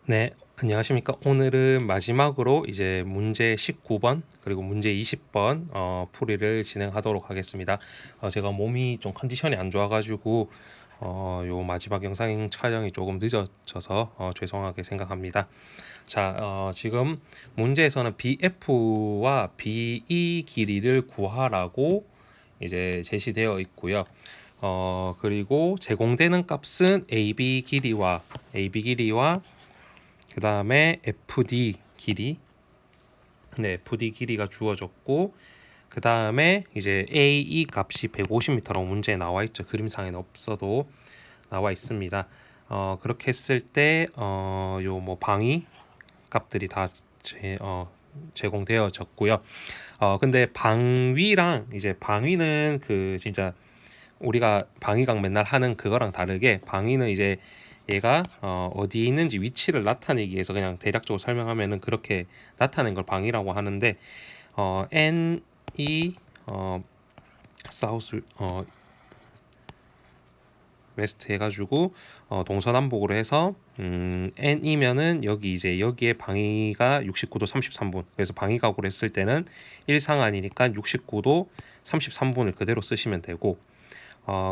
네, 안녕하십니까. 오늘은 마지막으로 이제 문제 19번 그리고 문제 20번 풀이를 진행하도록 하겠습니다. 제가 몸이 좀 컨디션이 안 좋아가지고 요 마지막 영상 촬영이 조금 늦어져서 죄송하게 생각합니다. 자, 지금 문제에서는 BF와 BE 길이를 구하라고 이제 제시되어 있고요. 그리고 제공되는 값은 AB 길이와 그 다음에 FD 길이, 네, FD 길이가 주어졌고, 그 다음에 이제 AE 값이 150m라고 문제에 나와 있죠. 그림상에는 없어도 나와 있습니다. 그렇게 했을 때, 요 뭐 방위 값들이 다 제공되어졌고요. 근데 방위랑 이제 방위는 그 진짜 우리가 방위각 맨날 하는 그거랑 다르게 방위는 이제 얘가 어디에 있는지 위치를 나타내기 위해서 그냥 대략적으로 설명하면은 그렇게 나타낸 걸 방위라고 하는데 N이 사우스 웨스트 해가지고 동서남북으로 해서 N이면은 여기 이제 여기에 방위가 69도 33분, 그래서 방위각으로 했을 때는 1상안이니까 69도 33분을 그대로 쓰시면 되고,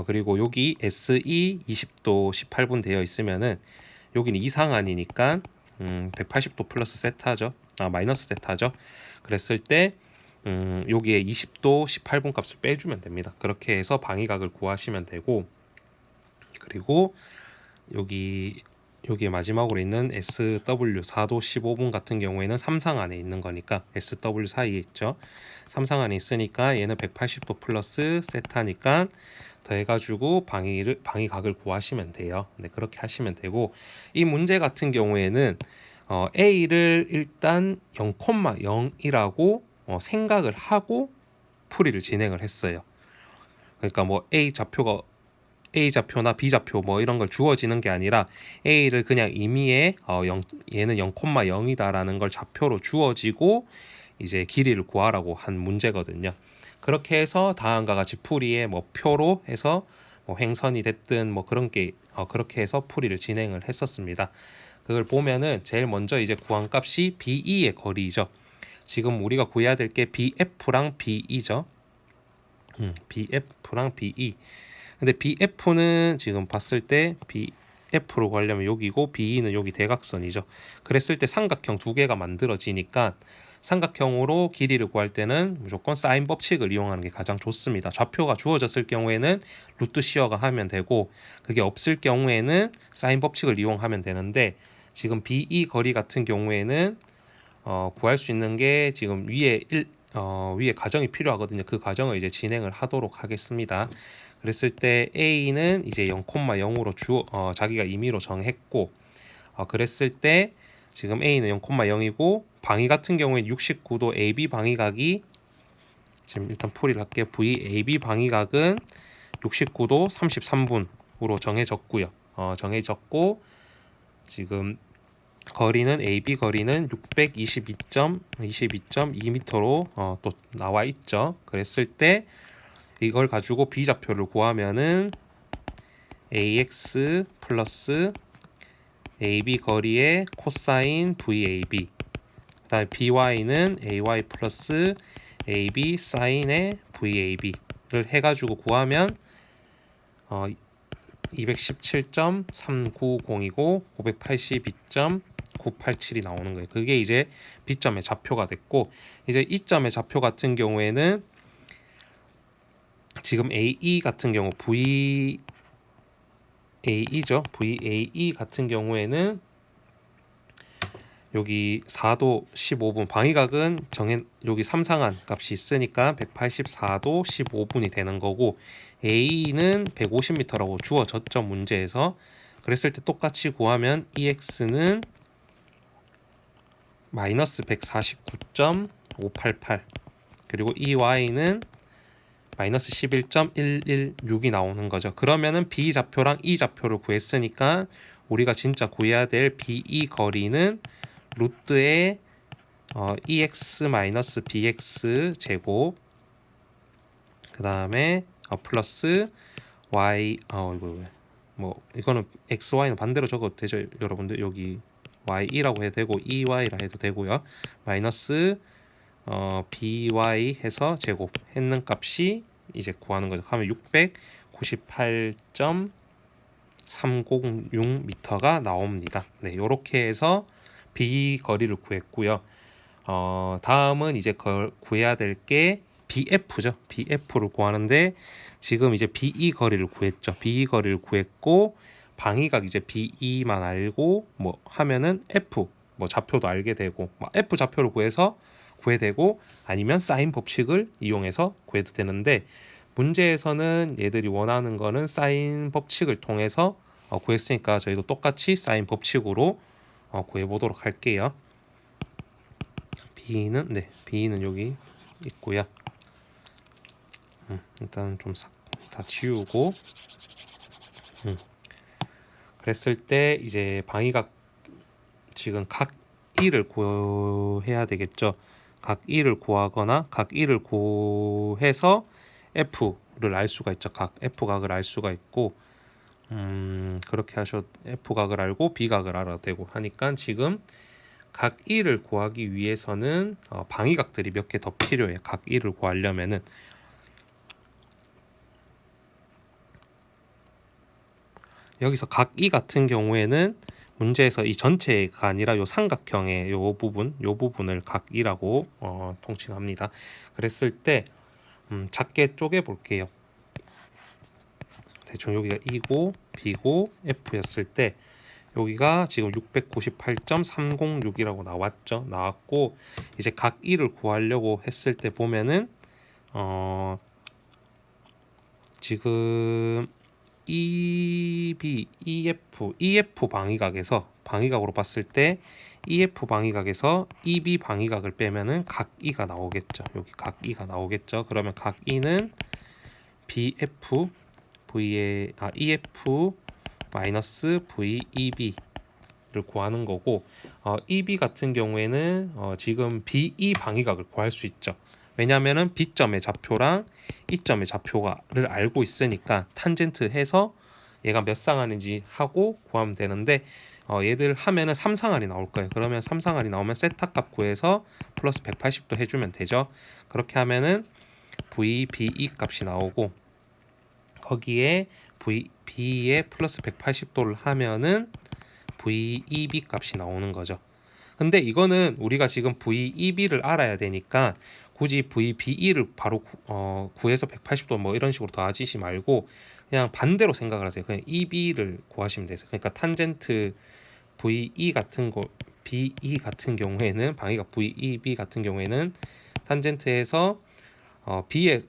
그리고 여기 SE 20도 18분 되어 있으면은 여기는 이상안이니까 180도 플러스 세타죠. 마이너스 세타죠. 그랬을 때 여기에 20도 18분 값을 빼주면 됩니다. 그렇게 해서 방위각을 구하시면 되고, 그리고 여기에 마지막으로 있는 SW 4도 15분 같은 경우에는 3상 안에 있는 거니까 SW 사이에 있죠. 3상 안에 있으니까 얘는 180도 플러스 세타니까 더해가지고 방위각을 구하시면 돼요. 네, 그렇게 하시면 되고, 이 문제 같은 경우에는 A를 일단 0,0이라고 생각을 하고 풀이를 진행을 했어요. 그러니까 뭐 A 좌표나 B 좌표 뭐 이런 걸 주어지는 게 아니라 A를 그냥 임의에 얘는 0,0이다라는 걸 좌표로 주어지고 이제 길이를 구하라고 한 문제거든요. 그렇게 해서 다음과 같이 풀이에 뭐 표로 해서 뭐 횡선이 됐든 뭐 그런 게 그렇게 해서 풀이를 진행을 했었습니다. 그걸 보면은 제일 먼저 이제 구한 값이 BE의 거리죠. 지금 우리가 구해야 될 게 BF랑 BE죠. BF랑 BE. 근데 BF는 지금 봤을 때 BF로 가려면 여기고 BE는 여기 대각선이죠. 그랬을 때 삼각형 두 개가 만들어지니까 삼각형으로 길이를 구할 때는 무조건 사인 법칙을 이용하는 게 가장 좋습니다. 좌표가 주어졌을 경우에는 루트 씌어가 하면 되고, 그게 없을 경우에는 사인 법칙을 이용하면 되는데, 지금 BE 거리 같은 경우에는 구할 수 있는 게 지금 위에 가정이 필요하거든요. 그 가정을 이제 진행을 하도록 하겠습니다. 그랬을 때 A는 이제 0,0으로 자기가 임의로 정했고, 그랬을 때 지금 A는 0,0이고 방위 같은 경우에 69도 AB 방위각이 지금 일단 풀이를 할게요. VAB 방위각은 69도 33분으로 정해졌고요. 정해졌고, 지금 거리는 AB 거리는 622.22.2m로 또 나와 있죠. 그랬을 때 이걸 가지고 B 좌표를 구하면은 AX 플러스 AB 거리의 코사인 VAB, 그다음에 BY는 AY 플러스 AB 사인의 VAB를 해가지고 구하면 217.390이고 582.987이 나오는 거예요. 그게 이제 B점의 좌표가 됐고, 이제 이점의 좌표 같은 경우에는 지금 AE 같은 경우 VAE죠. VAE 같은 경우에는 여기 4도 15분 방위각은 여기 3상한 값이 있으니까 184도 15분이 되는 거고, A는 150m라고 주어졌죠 문제에서. 그랬을 때 똑같이 구하면 EX는 마이너스 149.588, 그리고 EY는 마이너스 11.116이 나오는 거죠. 그러면은 B 좌표랑 E 좌표를 구했으니까 우리가 진짜 구해야 될 BE 거리는 루트의 EX-BX 제곱, 그 다음에 플러스 Y 이거 뭐 이거는 XY는 반대로 적어도 되죠 여러분들. 여기 y라고 해도 되고 ey라 해도 되고요. 마이너스 by 해서 제곱 했는 값이 이제 구하는 거죠. 하면 698.306m가 나옵니다. 네, 이렇게 해서 B 거리를 구했고요. 다음은 이제 구해야 될 게 BF죠. BF를 구하는데 지금 이제 BE 거리를 구했죠. BE 거리를 구했고 방위각 이제 BE만 알고 뭐 하면은 F 뭐 좌표도 알게 되고 뭐 F 좌표를 구해서 구해야 되고 아니면 사인 법칙을 이용해서 구해도 되는데 문제에서는 얘들이 원하는 거는 사인 법칙을 통해서 구했으니까 저희도 똑같이 사인 법칙으로 구해 보도록 할게요. B는 여기 있고요. 일단 좀 다 지우고 그랬을 때 이제 방위각 지금 각 1을 구해야 되겠죠. 각 1을 구하거나 각 1을 구해서 F를 알 수가 있죠. 각 F각을 알 수가 있고 그렇게 하셔도 F각을 알고 B각을 알아도 되고 하니까 지금 각 1을 구하기 위해서는 방위각들이 몇 개 더 필요해요. 각 1을 구하려면은 여기서 각 2 같은 경우에는 문제에서 이 전체가 아니라 요 삼각형의 요 부분을 각 2라고 통칭합니다. 그랬을 때 작게 쪼개 볼게요. 대충 여기가 2고 B고 F였을 때 여기가 지금 698.306이라고 나왔고 이제 각 1을 구하려고 했을 때 보면은 지금 EF 방위각으로 봤을 때 EF 방위각에서 EB 방위각을 빼면은 각 2가 나오겠죠. 여기 각 2가 나오겠죠. 그러면 각 2는 EF 마이너스 VEB를 구하는 거고 EB 같은 경우에는 지금 BE 방위각을 구할 수 있죠. 왜냐하면은 B점의 좌표랑 E점의 좌표를 알고 있으니까 탄젠트 해서 얘가 몇 상하는지 하고 구하면 되는데 얘들 하면은 3상할이 나올 거예요. 그러면 3상할이 나오면 세타값 구해서 플러스 180도 해주면 되죠. 그렇게 하면은 VBE 값이 나오고 거기에 B에 플러스 180도를 하면은 VEB 값이 나오는 거죠. 근데 이거는 우리가 지금 VEB를 알아야 되니까 굳이 VBE를 바로 구해서 180도 뭐 이런 식으로 더하시지 말고 그냥 반대로 생각을 하세요. 그냥 EB를 구하시면 돼요. 그러니까 탄젠트 BE 같은 경우에는 방위각 VEB 같은 경우에는 탄젠트에서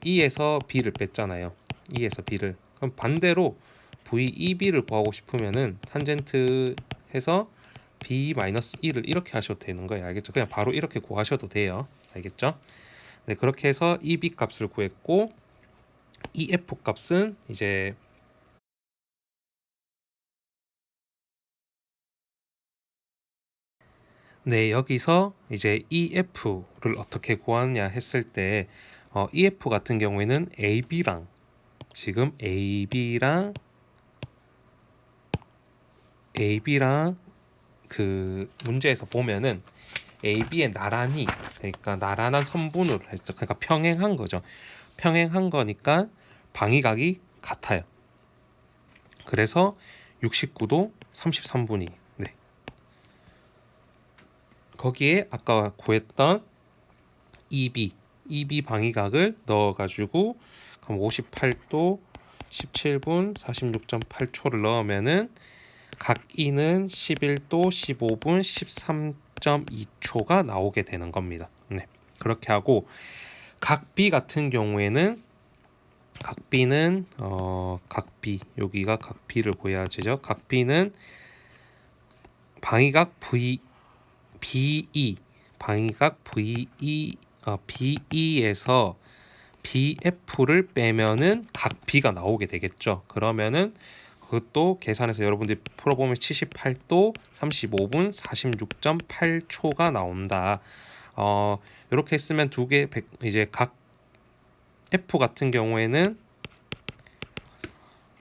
E에서 B를 뺐잖아요. E에서 B를. 그럼 반대로 VEB를 구하고 싶으면은 탄젠트 해서 B-E를 이렇게 하셔도 되는 거예요. 알겠죠? 그냥 바로 이렇게 구하셔도 돼요. 알겠죠? 네, 그렇게 해서 EB 값을 구했고 EF 값은 이제 여기서 이제 EF를 어떻게 구하느냐 했을 때 EF 같은 경우에는 AB랑 지금 AB랑 그 문제에서 보면은 AB의 나란히 그러니까 나란한 선분으로 했죠. 그러니까 평행한 거죠. 평행한 거니까 방위각이 같아요. 그래서 69도 33분이 거기에 아까 구했던 EB 방위각을 넣어가지고 그럼 58도 17분 46.8초를 넣으면은 각 E는 11도 15분 13.2초가 나오게 되는 겁니다. 네, 그렇게 하고 각 B 같은 경우에는 각 B는 각 B 여기가 각 B를 보여야 되죠. 각 B는 방위각 BE 방위각 BE에서 BF를 빼면은 각 B가 나오게 되겠죠. 그러면은 그것도 계산해서 여러분들이 풀어보면 78도 35분 46.8초가 나온다. 이렇게 했으면 이제 각 F 같은 경우에는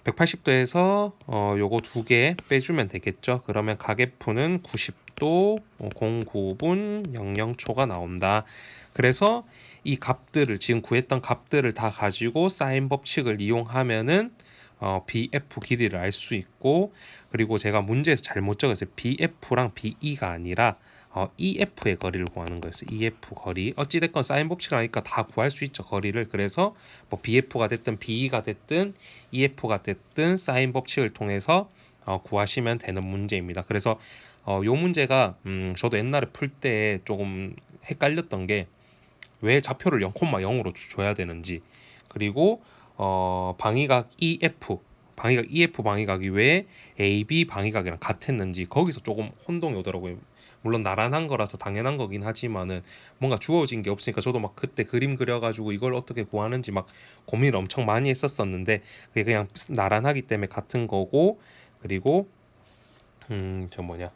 180도에서 요거 두 개 빼주면 되겠죠. 그러면 각F는 90도 09분 00초가 나온다. 그래서 이 값들을 지금 구했던 값들을 다 가지고 사인 법칙을 이용하면은 BF 길이를 알 수 있고, 그리고 제가 문제에서 잘못 적었어요. BF랑 BE가 아니라 EF의 거리를 구하는 거였어요. EF 거리. 어찌됐건 사인 법칙을 하니까 다 구할 수 있죠, 거리를. 그래서 뭐 BF가 됐든 BE가 됐든 EF가 됐든 사인 법칙을 통해서 구하시면 되는 문제입니다. 그래서 요 문제가 저도 옛날에 풀 때 조금 헷갈렸던 게 왜 좌표를 0,0으로 줘야 되는지, 그리고 방위각 EF 방위각이 왜 AB 방위각이랑 같았는지 거기서 조금 혼동이 오더라고요. 물론 나란한 거라서 당연한 거긴 하지만은 뭔가 주어진 게 없으니까 저도 막 그때 그림 그려가지고 이걸 어떻게 구하는지 막 고민을 엄청 많이 했었었는데, 그게 그냥 나란하기 때문에 같은 거고, 그리고 저 뭐냐,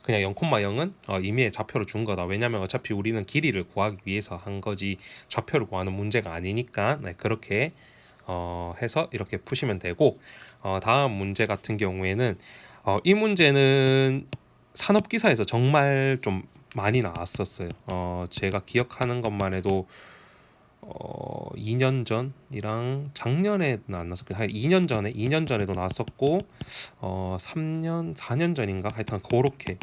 그냥 0,0은 임의의 좌표를 준 거다. 왜냐면 어차피 우리는 길이를 구하기 위해서 한 거지 좌표를 구하는 문제가 아니니까. 네, 그렇게 해서 이렇게 푸시면 되고, 다음 문제 같은 경우에는 이 문제는 산업기사에서 정말 좀 많이 나왔었어요. 제가 기억하는 것만 해도 2년 전이랑 작년에는 안 나왔었고 한 2년 전에도 나왔었고 3년 4년 전인가 하여튼 그렇게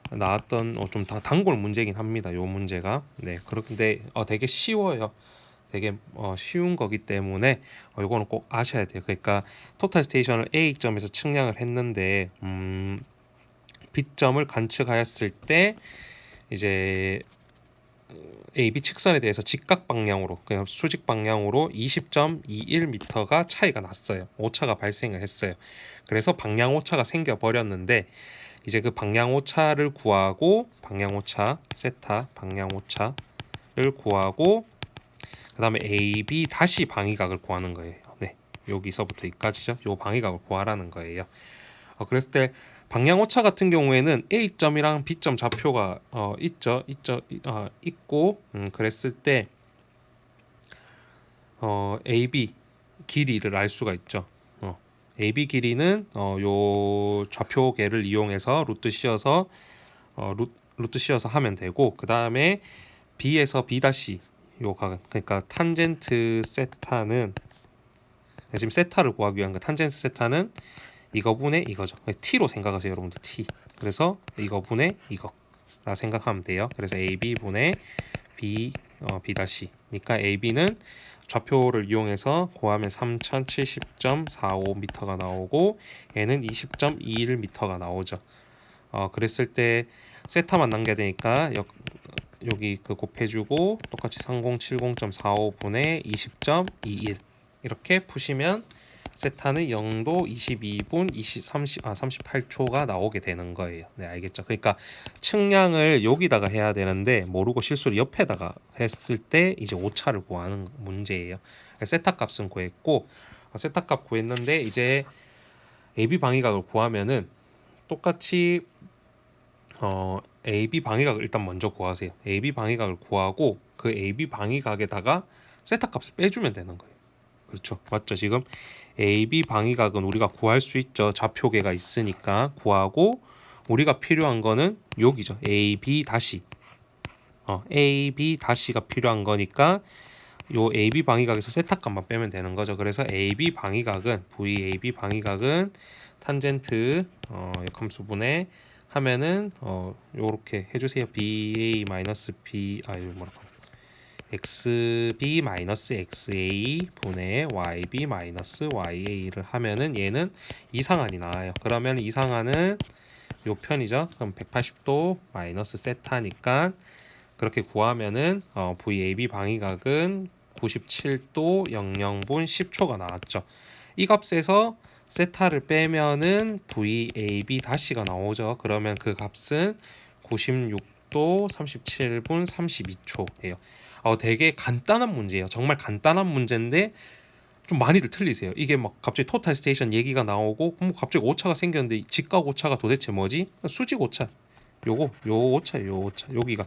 나왔던 좀 다 단골 문제긴 합니다. 요 문제가. 네, 그런데 되게 쉬워요. 되게 쉬운 거기 때문에 이거는 꼭 아셔야 돼요. 그러니까 토탈 스테이션을 A점에서 측량을 했는데 B점을 관측하였을 때 이제 AB 직선에 대해서 직각 방향으로, 그냥 수직 방향으로 20.21m가 차이가 났어요. 오차가 발생을 했어요. 그래서 방향 오차가 생겨 버렸는데, 이제 그 방향 오차를 구하고 방향 오차 세타 방향 오차를 구하고 그다음에 AB 다시 방위각을 구하는 거예요. 네, 여기서부터 여기까지죠. 요 방위각을 구하라는 거예요. 그랬을 때 방향 오차 같은 경우에는 A점이랑 B점 좌표가 있고 그랬을 때 AB 길이를 알 수가 있죠. AB 길이는 요 좌표계를 이용해서 루트 씌어서 루트 씌어서 하면 되고, 그 다음에 B에서 B 다시 요 각, 그러니까 탄젠트 세타는 지금 세타를 구하기 위한 그 탄젠트 세타는 이거분의 이거죠. t로 생각하세요, 여러분들. t. 그래서 이거분의 이거라 생각하면 돼요. 그래서 AB 분의 B B 다시니까 AB는 좌표를 이용해서 구하면 3070.45m가 나오고 얘는 20.21m가 나오죠. 그랬을 때 세타만 남겨야 되니까 여기 그 곱해주고 똑같이 3070.45분의 20.21 이렇게 푸시면 세타는 0도 22분 38초가 나오게 되는 거예요. 네, 알겠죠? 그러니까 측량을 여기다가 해야 되는데 모르고 실수로 옆에다가 했을 때 이제 오차를 구하는 문제예요. 세타 값은 구했고, 세타 값 구했는데 이제 AB 방위각을 구하면은 똑같이 AB 방위각을 일단 먼저 구하세요. AB 방위각을 구하고 그 AB 방위각에다가 세타 값을 빼주면 되는 거예요. 그렇죠, 맞죠? 지금 AB 방위각은 우리가 구할 수 있죠. 좌표계가 있으니까 구하고, 우리가 필요한 거는 여기죠. AB 다시 AB 다시가 필요한 거니까 요 AB 방위각에서 세타 값만 빼면 되는 거죠. 그래서 AB 방위각은 VAB 방위각은 탄젠트 역함수분해 하면은 요렇게 해주세요. BA 마이너스 B 이거 뭐랄까 XB 마이너스 XA 분의 YB 마이너스 YA를 하면은 얘는 이상한이 나와요. 그러면 이상한은 요 편이죠. 그럼 180도 마이너스 세타니까 그렇게 구하면은 VAB 방위각은 97도 00분 10초가 나왔죠. 이 값에서 세타를 빼면은 VAB 다시가 나오죠. 그러면 그 값은 96도 37분 32초예요. 되게 간단한 문제예요. 정말 간단한 문제인데 좀 많이들 틀리세요. 이게 막 갑자기 토탈 스테이션 얘기가 나오고 갑자기 오차가 생겼는데 직각 오차가 도대체 뭐지? 수직 오차. 요 오차 여기가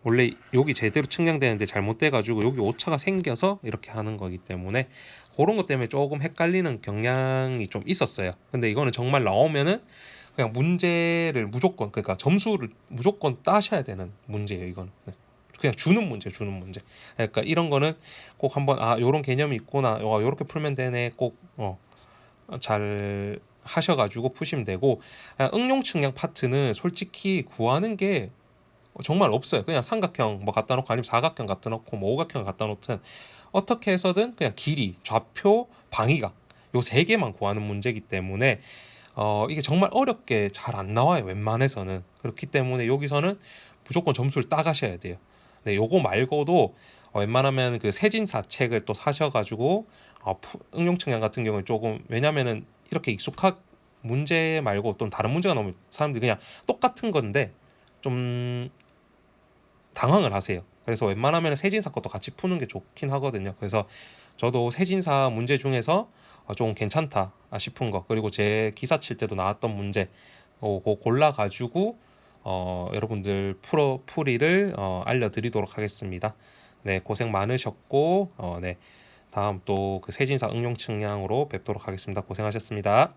원래 여기 제대로 측량되는데 잘못돼가지고 여기 오차가 생겨서 이렇게 하는 거기 때문에 그런 것 때문에 조금 헷갈리는 경향이 좀 있었어요. 근데 이거는 정말 나오면은 그냥 문제를 무조건, 그러니까 점수를 무조건 따셔야 되는 문제예요. 이거는 그냥 주는 문제. 그러니까 이런 거는 꼭 한번 요런 개념이 있구나, 요렇게 풀면 되네, 꼭 잘 하셔가지고 푸시면 되고, 응용 측량 파트는 솔직히 구하는 게 정말 없어요. 그냥 삼각형 뭐 갖다 놓고, 아니면 사각형 갖다 놓고, 뭐 오각형 갖다 놓든 어떻게 해서든 그냥 길이, 좌표, 방위각, 요 세 개만 구하는 문제이기 때문에 이게 정말 어렵게 잘 안 나와요, 웬만해서는. 그렇기 때문에 여기서는 무조건 점수를 따가셔야 돼요. 네, 요거 말고도 웬만하면 그 세진사 책을 또 사셔가지고 응용 측량 같은 경우는 조금, 왜냐면은 이렇게 익숙한 문제 말고 또 다른 문제가 나오면 사람들이 그냥 똑같은 건데 좀 당황을 하세요. 그래서 웬만하면 세진사 것도 같이 푸는 게 좋긴 하거든요. 그래서 저도 세진사 문제 중에서 좀 괜찮다 싶은 거, 그리고 제 기사 칠 때도 나왔던 문제 그거 골라가지고 여러분들 풀이를 알려드리도록 하겠습니다. 네, 고생 많으셨고 네, 다음 또 그 세진사 응용 측량으로 뵙도록 하겠습니다. 고생하셨습니다.